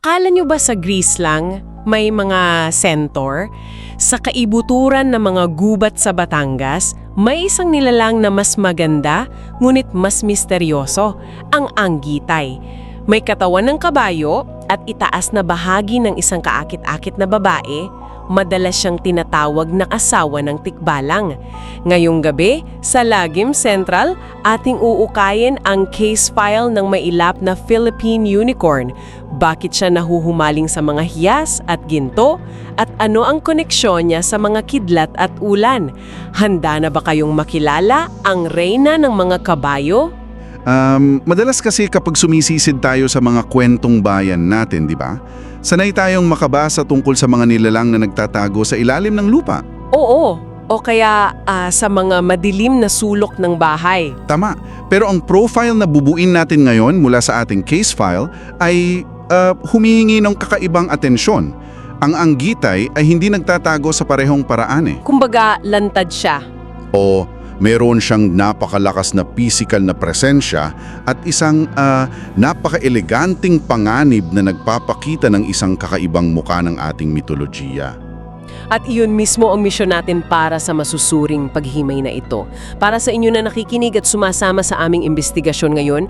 Akala nyo ba sa Greece lang may mga centaur? Sa kaibuturan ng mga gubat sa Batangas, may isang nilalang na mas maganda, ngunit mas misteryoso, ang anggitay. May katawan ng kabayo at itaas na bahagi ng isang kaakit-akit na babae. Madalas siyang tinatawag na asawa ng tikbalang. Ngayong gabi, sa Lagim Central, ating uukayin ang case file ng mailap na Philippine Unicorn. Bakit siya nahuhumaling sa mga hiyas at ginto? At ano ang koneksyon niya sa mga kidlat at ulan? Handa na ba kayong makilala ang reyna ng mga kabayo? Madalas kasi kapag sumisisid tayo sa mga kwentong bayan natin, di ba? Sanay tayong makabasa tungkol sa mga nilalang na nagtatago sa ilalim ng lupa. Oo, o kaya sa mga madilim na sulok ng bahay. Tama. Pero ang profile na bubuin natin ngayon mula sa ating case file ay humihingi ng kakaibang atensyon. Ang anggitay ay hindi nagtatago sa parehong paraan eh. Kumbaga, lantad siya. O meron siyang napakalakas na physical na presensya at isang napaka-eleganting panganib na nagpapakita ng isang kakaibang muka ng ating mitolohiya. At iyon mismo ang misyon natin para sa masusuring paghimay na ito. Para sa inyo na nakikinig at sumasama sa aming investigasyon ngayon,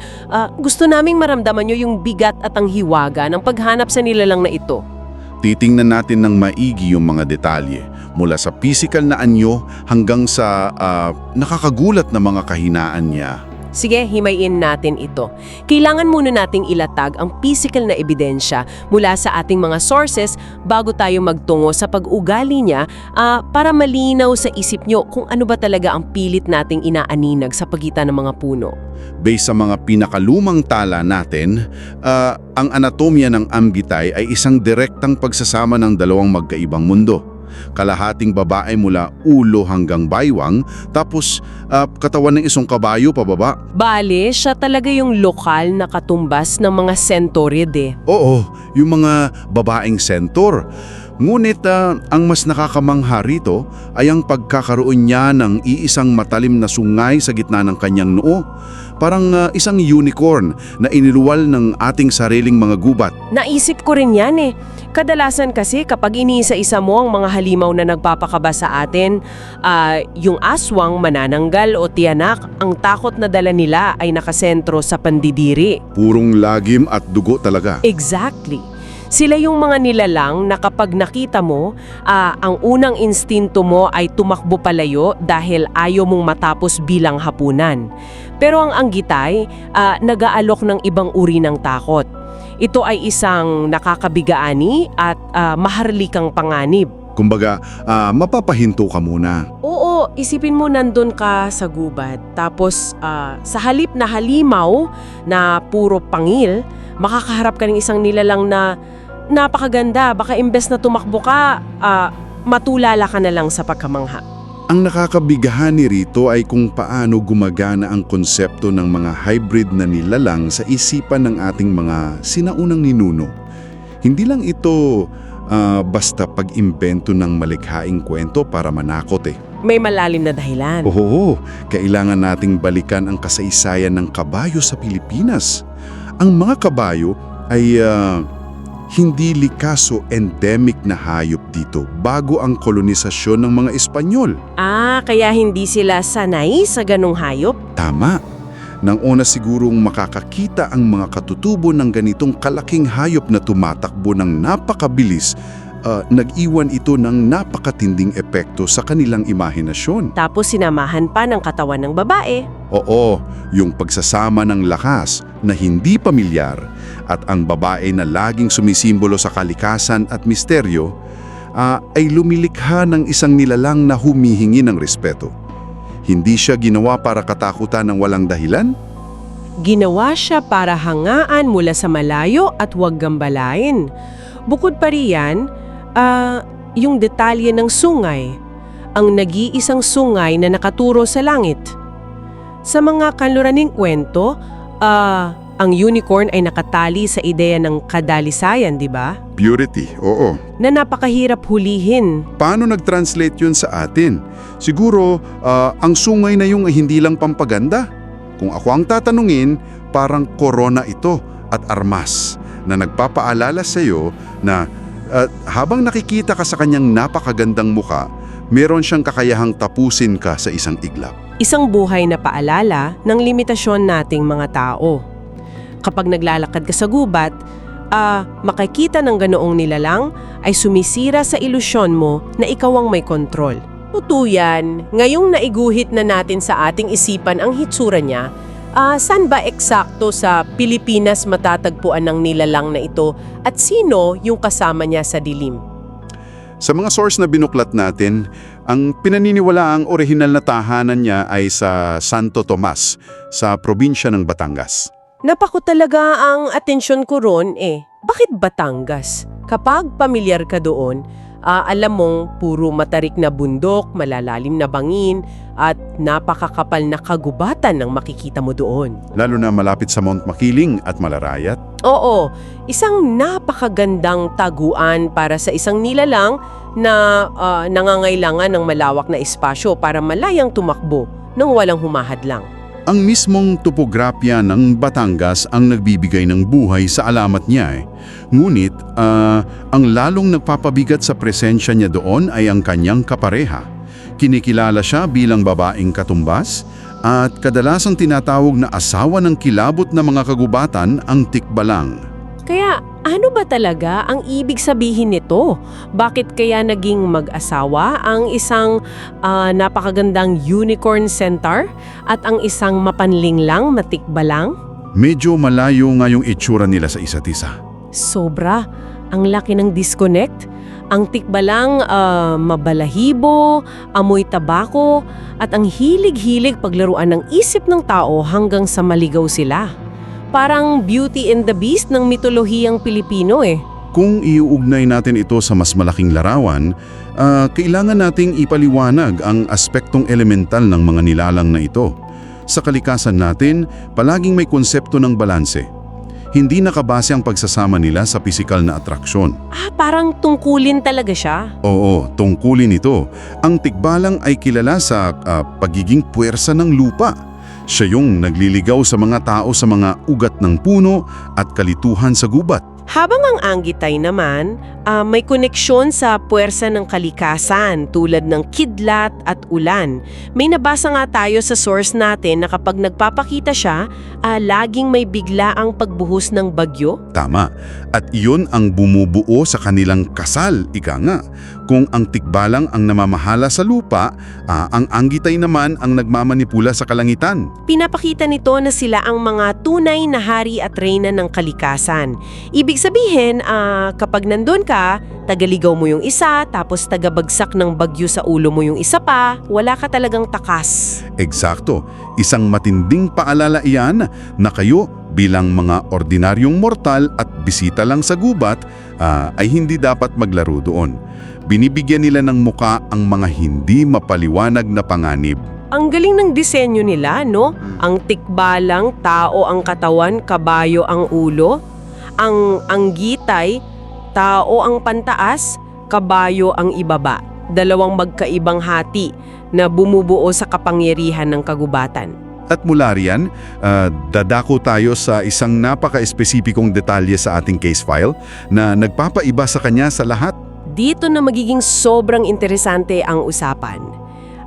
gusto naming maramdaman nyo yung bigat at ang hiwaga ng paghanap sa nilalang na ito. Titingnan natin ng maigi yung mga detalye, mula sa physical na anyo hanggang sa nakakagulat na mga kahinaan niya. Sige, himayin natin ito. Kailangan muna nating ilatag ang physical na ebidensya mula sa ating mga sources bago tayo magtungo sa pag-ugali niya para malinaw sa isip nyo kung ano ba talaga ang pilit nating inaaninag sa pagitan ng mga puno. Based sa mga pinakalumang tala natin, ang anatomya ng anggitay ay isang direktang pagsasama ng dalawang magkaibang mundo. Kalahating babae mula ulo hanggang baywang, tapos katawan ng isang kabayo pababa. Bale, siya talaga yung lokal na katumbas ng mga centaurid. Oo, yung mga babaeng centaur. Ngunit ang mas nakakamangha rito ay ang pagkakaroon niya ng iisang matalim na sungay sa gitna ng kanyang noo. Parang isang unicorn na iniluwal ng ating sariling mga gubat. Naisip ko rin yan eh. Kadalasan kasi kapag iniisa-isa mo ang mga halimaw na nagpapakaba sa atin, yung aswang, manananggal o tiyanak, ang takot na dala nila ay nakasentro sa pandidiri. Purong lagim at dugo talaga. Exactly. Sila yung mga nilalang na kapag nakita mo, ang unang instinto mo ay tumakbo palayo dahil ayaw mong matapos bilang hapunan. Pero ang anggitay, nag-aalok ng ibang uri ng takot. Ito ay isang nakakabigaani at maharlikang panganib. Kumbaga, mapapahinto ka muna. Oo, isipin mo nandun ka sa gubat. Tapos sa halip na halimaw na puro pangil, makakaharap ka ng isang nilalang na napakaganda. Baka imbes na tumakbo ka, matulala ka na lang sa pagkamangha. Ang nakakabigahani rito ay kung paano gumagana ang konsepto ng mga hybrid na nilalang sa isipan ng ating mga sinaunang ninuno. Hindi lang ito basta pag-imbento ng malikhaing kwento para manakot eh. May malalim na dahilan. Oo, kailangan nating balikan ang kasaysayan ng kabayo sa Pilipinas. Ang mga kabayo ay hindi likas o endemic na hayop dito bago ang kolonisasyon ng mga Espanyol. Kaya hindi sila sanay sa ganong hayop? Tama. Nang una sigurong makakakita ang mga katutubo ng ganitong kalaking hayop na tumatakbo ng napakabilis, nag-iwan ito ng napakatinding epekto sa kanilang imahinasyon. Tapos sinamahan pa ng katawan ng babae. Oo, yung pagsasama ng lakas na hindi pamilyar at ang babae na laging sumisimbolo sa kalikasan at misteryo ay lumilikha ng isang nilalang na humihingi ng respeto. Hindi siya ginawa para katakutan ng walang dahilan? Ginawa siya para hangaan mula sa malayo at huwag gambalain. Bukod pa riyan, yung detalye ng sungay, ang nag-iisang sungay na nakaturo sa langit. Sa mga kanluraning kwento, ang unicorn ay nakatali sa ideya ng kadalisayan, di ba? Purity, oo. Na napakahirap hulihin. Paano nag-translate yun sa atin? Siguro, ang sungay na yung hindi lang pampaganda. Kung ako ang tatanungin, parang korona ito at armas. na nagpapaalala sa iyo na habang nakikita ka sa kanyang napakagandang muka, meron siyang kakayahang tapusin ka sa isang iglap. Isang buhay na paalala ng limitasyon nating mga tao. Kapag naglalakad ka sa gubat, makikita ng ganoong nilalang ay sumisira sa ilusyon mo na ikaw ang may kontrol. Tutuyan, ngayong naiguhit na natin sa ating isipan ang hitsura niya, saan ba eksakto sa Pilipinas matatagpuan ng nilalang na ito at sino yung kasama niya sa dilim? Sa mga source na binuklat natin, ang pinaniniwalaang orihinal na tahanan niya ay sa Santo Tomas, sa probinsya ng Batangas. Napako talaga ang atensyon ko ron Bakit Batangas? Kapag pamilyar ka doon, alam mong puro matarik na bundok, malalalim na bangin, at napakakapal na kagubatan ang makikita mo doon. Lalo na malapit sa Mount Makiling at Malarayat. Oo, isang napakagandang taguan para sa isang nilalang na nangangailangan ng malawak na espasyo para malayang tumakbo nang walang humahadlang. Ang mismong topografya ng Batangas ang nagbibigay ng buhay sa alamat niya. Ngunit, ang lalong nagpapabigat sa presensya niya doon ay ang kanyang kapareha. Kinikilala siya bilang babaeng katumbas at kadalasang tinatawag na asawa ng kilabot na mga kagubatan, ang tikbalang. Kaya ano ba talaga ang ibig sabihin nito? Bakit kaya naging mag-asawa ang isang napakagandang unicorn centaur at ang isang mapanlinglang matikbalang? Medyo malayo nga yung itsura nila sa isa't isa. Sobra. Ang laki ng disconnect. Ang tikbalang mabalahibo, amoy tabako, at ang hilig-hilig paglaruan ng isip ng tao hanggang sa maligaw sila. Parang Beauty and the Beast ng mitolohiyang Pilipino Kung iuugnay natin ito sa mas malaking larawan, kailangan nating ipaliwanag ang aspektong elemental ng mga nilalang na ito. Sa kalikasan natin, palaging may konsepto ng balanse. Hindi nakabase ang pagsasama nila sa pisikal na atraksyon. Parang tungkulin talaga siya. Oo, tungkulin ito. Ang tikbalang ay kilala sa pagiging puwersa ng lupa. Siya yung nagliligaw sa mga tao sa mga ugat ng puno at kalituhan sa gubat. Habang ang Anggitay naman, may koneksyon sa puwersa ng kalikasan tulad ng kidlat at ulan. May nabasa nga tayo sa source natin na kapag nagpapakita siya, laging may bigla ang pagbuhos ng bagyo. Tama. At iyon ang bumubuo sa kanilang kasal, ika nga. Kung ang tikbalang ang namamahala sa lupa, ang Anggitay naman ang nagmamanipula sa kalangitan. Pinapakita nito na sila ang mga tunay na hari at reyna ng kalikasan. Ibig sabihin, kapag nandun ka, tagaligaw mo yung isa, tapos tagabagsak ng bagyo sa ulo mo yung isa pa, wala ka talagang takas. Eksakto. Isang matinding paalala iyan na kayo bilang mga ordinaryong mortal at bisita lang sa gubat ay hindi dapat maglaro doon. Binibigyan nila ng muka ang mga hindi mapaliwanag na panganib. Ang galing ng disenyo nila, no? Ang tikbalang, tao ang katawan, kabayo ang ulo. Ang Anggitay, tao ang pantaas, kabayo ang ibaba. Dalawang magkaibang hati na bumubuo sa kapangyarihan ng kagubatan. At mula riyan, dadako tayo sa isang napaka-espesipikong detalye sa ating case file na nagpapaiba sa kanya sa lahat. Dito na magiging sobrang interesante ang usapan.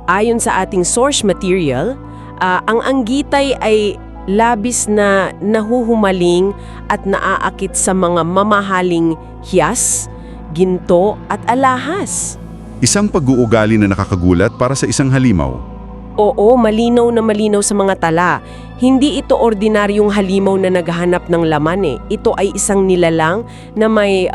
Ayon sa ating source material, ang Anggitay ay labis na nahuhumaling at naaakit sa mga mamahaling hiyas, ginto at alahas. Isang pag-uugali na nakakagulat para sa isang halimaw. Oo, malinaw na malinaw sa mga tala. Hindi ito ordinaryong halimaw na naghahanap ng laman Ito ay isang nilalang na may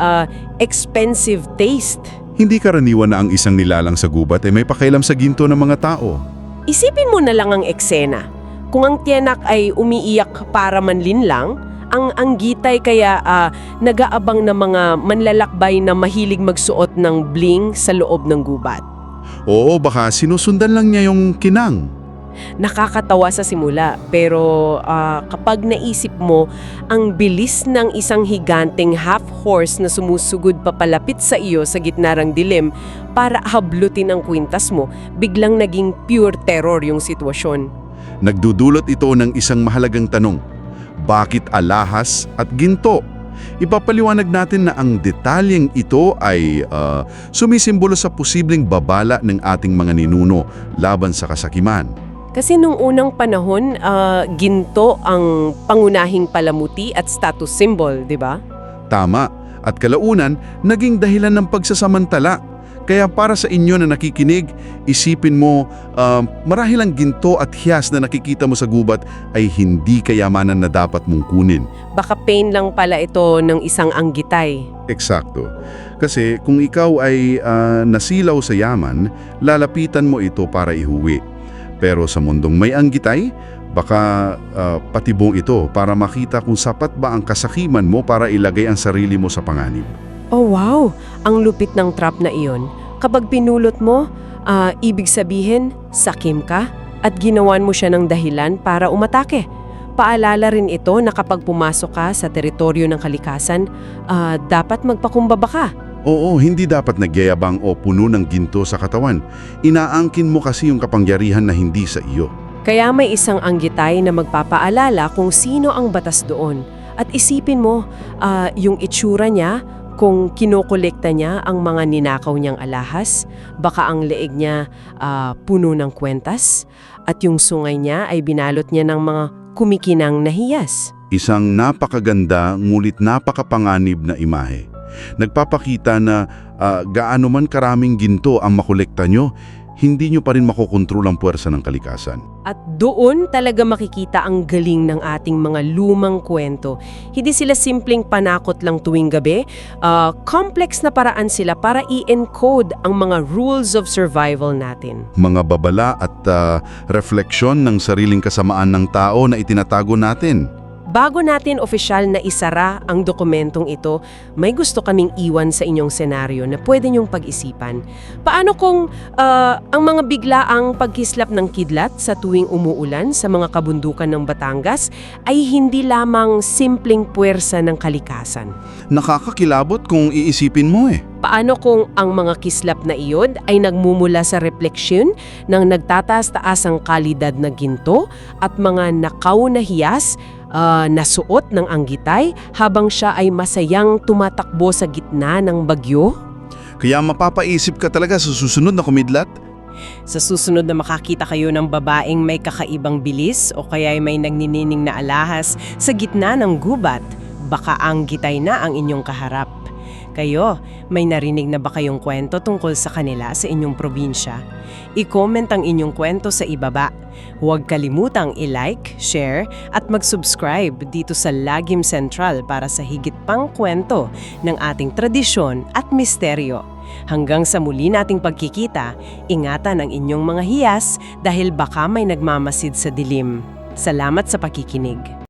expensive taste. Hindi karaniwan na ang isang nilalang sa gubat ay may pakialam sa ginto ng mga tao. Isipin mo na lang ang eksena. Kung ang tiyanak ay umiiyak para manlinlang, ang Anggitay kaya nag-aabang ng mga manlalakbay na mahilig magsuot ng bling sa loob ng gubat. Oo, baka sinusundan lang niya yung kinang. Nakakatawa sa simula, pero kapag naisip mo, ang bilis ng isang higanteng half-horse na sumusugod papalapit sa iyo sa gitna ng dilim para hablutin ang kwintas mo, biglang naging pure terror yung sitwasyon. Nagdudulot ito ng isang mahalagang tanong. Bakit alahas at ginto? Ipapaliwanag natin na ang detalyeng ito ay sumisimbolo sa posibleng babala ng ating mga ninuno laban sa kasakiman. Kasi nung unang panahon, ginto ang pangunahing palamuti at status symbol, di ba? Tama, at kalaunan, naging dahilan ng pagsasamantala. Kaya para sa inyo na nakikinig, isipin mo, marahil ang ginto at hiyas na nakikita mo sa gubat ay hindi kayamanan na dapat mong kunin. Baka pain lang pala ito ng isang anggitay. Eksakto. Kasi kung ikaw ay nasilaw sa yaman, lalapitan mo ito para ihuwi. Pero sa mundong may anggitay, baka patibong ito para makita kung sapat ba ang kasakiman mo para ilagay ang sarili mo sa panganib. Oh wow! Ang lupit ng trap na iyon. Kapag pinulot mo, ibig sabihin, sakim ka at ginawan mo siya ng dahilan para umatake. Paalala rin ito na kapag pumasok ka sa teritoryo ng kalikasan, dapat magpakumbaba ka. Oo, hindi dapat nagyayabang o puno ng ginto sa katawan. Inaangkin mo kasi yung kapangyarihan na hindi sa iyo. Kaya may isang anggitay na magpapaalala kung sino ang batas doon. At isipin mo, yung itsura niya, kung kinokolekta niya ang mga ninakaw niyang alahas, baka ang leeg niya puno ng kwentas, at yung sungay niya ay binalot niya ng mga kumikinang na hiyas. Isang napakaganda ngulit napakapanganib na imahe. Nagpapakita na gaano man karaming ginto ang makolekta nyo, hindi nyo pa rin makokontrol ang puwersa ng kalikasan. At doon talaga makikita ang galing ng ating mga lumang kwento. Hindi sila simpleng panakot lang tuwing gabi. Complex na paraan sila para i-encode ang mga rules of survival natin. Mga babala at refleksyon ng sariling kasamaan ng tao na itinatago natin. Bago natin opisyal na isara ang dokumentong ito, may gusto kaming iwan sa inyong senaryo na pwede niyong pag-isipan. Paano kung ang mga biglaang pagkislap ng kidlat sa tuwing umuulan sa mga kabundukan ng Batangas ay hindi lamang simpleng puwersa ng kalikasan? Nakakakilabot kung iisipin mo eh. Paano kung ang mga kislap na iyon ay nagmumula sa refleksyon ng nagtataas-taasang kalidad na ginto at mga nakaw na hiyas nasuot ng anggitay habang siya ay masayang tumatakbo sa gitna ng bagyo? Kaya mapapaisip ka talaga sa susunod na kumidlat? Sa susunod na makakita kayo ng babaeng may kakaibang bilis o kaya may nagninining na alahas sa gitna ng gubat, baka anggitay na ang inyong kaharap. Kayo, may narinig na ba kayong kwento tungkol sa kanila sa inyong probinsya? I-comment ang inyong kwento sa ibaba. Huwag kalimutang i-like, share at mag-subscribe dito sa Lagim Central para sa higit pang kwento ng ating tradisyon at misteryo. Hanggang sa muli nating pagkikita, ingatan ang inyong mga hiyas dahil baka may nagmamasid sa dilim. Salamat sa pakikinig.